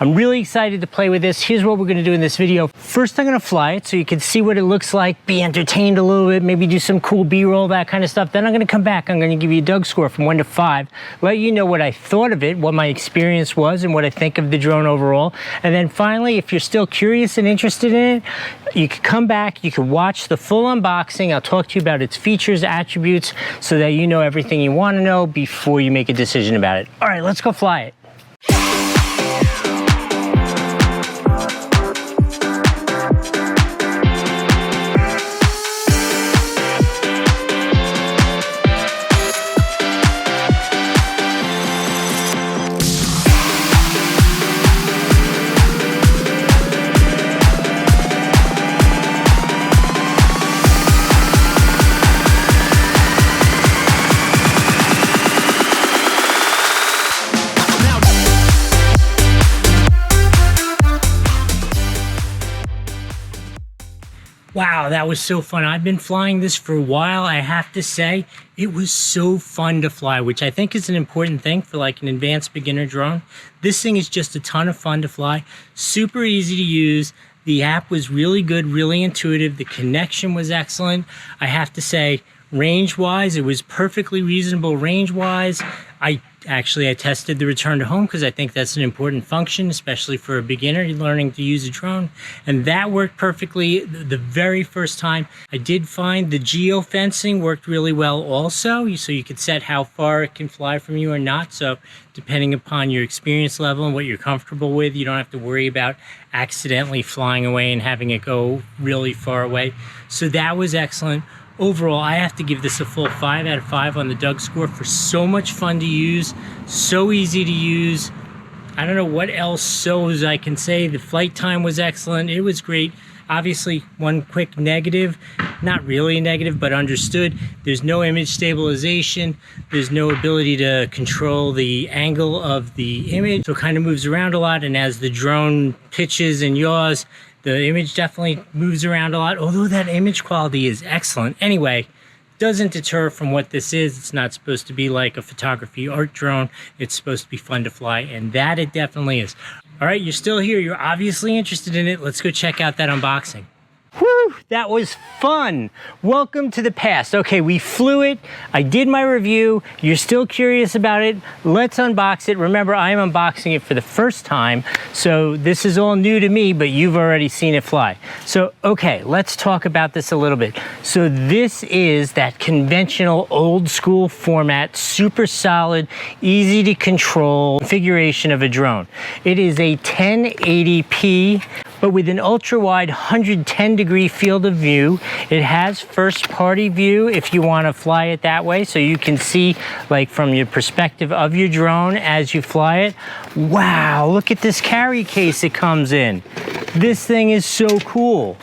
I'm really excited to play with this. Here's what we're gonna do in this video. First, I'm gonna fly it so you can see what it looks like, be entertained a little bit, maybe do some cool B-roll, that kind of stuff. Then I'm gonna come back, I'm gonna give you a Doug score from 1 to 5, let you know what I thought of it, what my experience was, and what I think of the drone overall. And then finally, if you're still curious and interested in it, you can come back, you can watch the full unboxing. I'll talk to you about its features, attributes, so that you know everything you want to know before you make a decision about it. All right, let's go fly it. Wow, that was so fun. I've been flying this for a while. I have to say, it was so fun to fly, which I think is an important thing for like an advanced beginner drone. This thing is just a ton of fun to fly. Super easy to use. The app was really good, really intuitive. The connection was excellent. I have to say, range-wise, it was perfectly reasonable range-wise. I tested the return to home because I think that's an important function, especially for a beginner learning to use a drone. And that worked perfectly the very first time. I did find the geo-fencing worked really well also, so you could set how far it can fly from you or not. So depending upon your experience level and what you're comfortable with, you don't have to worry about accidentally flying away and having it go really far away. So that was excellent. Overall, I have to give this a full 5 out of 5 on the Doug score for so much fun to use, so easy to use. I don't know what else I can say. The flight time was excellent. It was great. Obviously, one quick negative, not really a negative, but understood. There's no image stabilization. There's no ability to control the angle of the image. So it kind of moves around a lot. And as the drone pitches and yaws, the image definitely moves around a lot, although that image quality is excellent. Anyway, doesn't deter from what this is. It's not supposed to be like a photography art drone. It's supposed to be fun to fly, and that it definitely is. All right, you're still here. You're obviously interested in it. Let's go check out that unboxing. Whew, that was fun. Welcome to the past. Okay, we flew it. I did my review. You're still curious about it. Let's unbox it. Remember, I am unboxing it for the first time, so this is all new to me, but you've already seen it fly. So, okay, let's talk about this a little bit. So this is that conventional old school format, super solid, easy to control configuration of a drone. It is a 1080p, but with an ultra-wide 110-degree field of view. It has first-party view if you want to fly it that way, so you can see like from your perspective of your drone as you fly it. Wow, look at this carry case it comes in. This thing is so cool.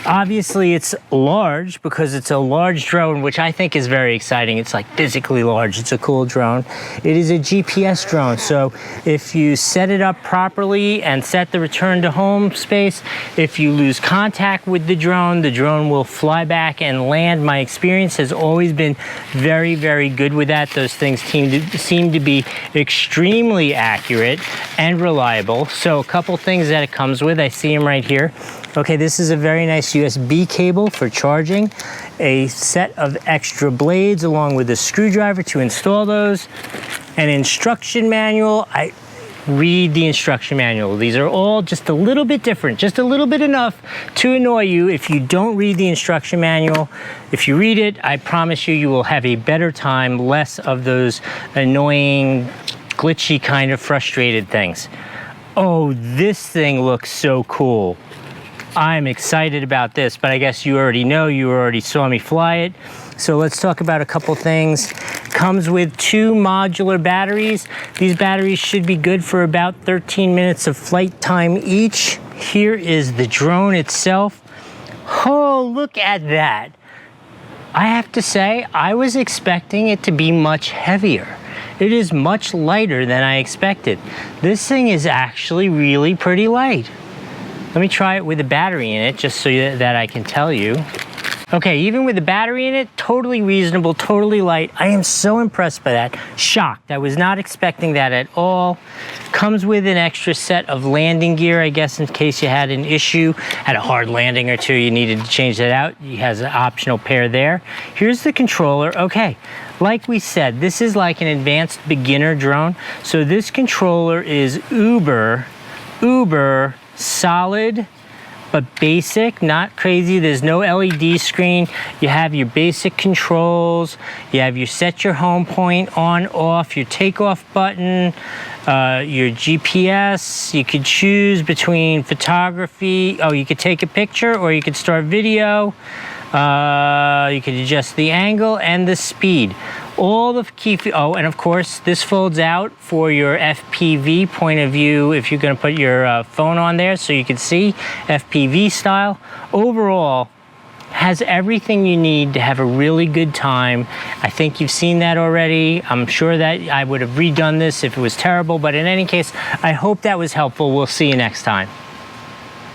Obviously, it's large because it's a large drone, which I think is very exciting. It's like physically large. It's a cool drone. It is a GPS drone, so if you set it up properly and set the return to home space, if you lose contact with the drone will fly back and land. My experience has always been very, very good with that. Those things seem to be extremely accurate and reliable. So a couple things that it comes with, I see them right here. Okay, this is a very nice USB cable for charging, a set of extra blades along with a screwdriver to install those, an instruction manual. I read the instruction manual. These are all just a little bit different, just a little bit enough to annoy you if you don't read the instruction manual. If you read it, I promise you will have a better time, less of those annoying, glitchy kind of frustrated things. Oh, this thing looks so cool. I'm excited about this, but I guess you already know, you already saw me fly it. So let's talk about a couple things. Comes with 2 modular batteries. These batteries should be good for about 13 minutes of flight time each. Here is the drone itself. Oh, look at that. I have to say, I was expecting it to be much heavier. It is much lighter than I expected. This thing is actually really pretty light. Let me try it with a battery in it just so that I can tell you. Okay, even with the battery in it, totally reasonable, totally light. I am so impressed by that. Shocked. I was not expecting that at all. Comes with an extra set of landing gear, I guess, in case you had an issue, had a hard landing or two, you needed to change that out. It has an optional pair there. Here's the controller. Okay, like we said, this is like an advanced beginner drone. So this controller is uber solid, but basic, not crazy. There's no LED screen. You have your basic controls. You have your set your home point on, off, your takeoff button, your GPS. You could choose between photography. Oh, you could take a picture or you could start video. You could adjust the angle and the speed. All the key, oh, and of course, this folds out for your FPV point of view if you're gonna put your phone on there so you can see FPV style. Overall, has everything you need to have a really good time. I think you've seen that already. I'm sure that I would have redone this if it was terrible, but in any case, I hope that was helpful. We'll see you next time.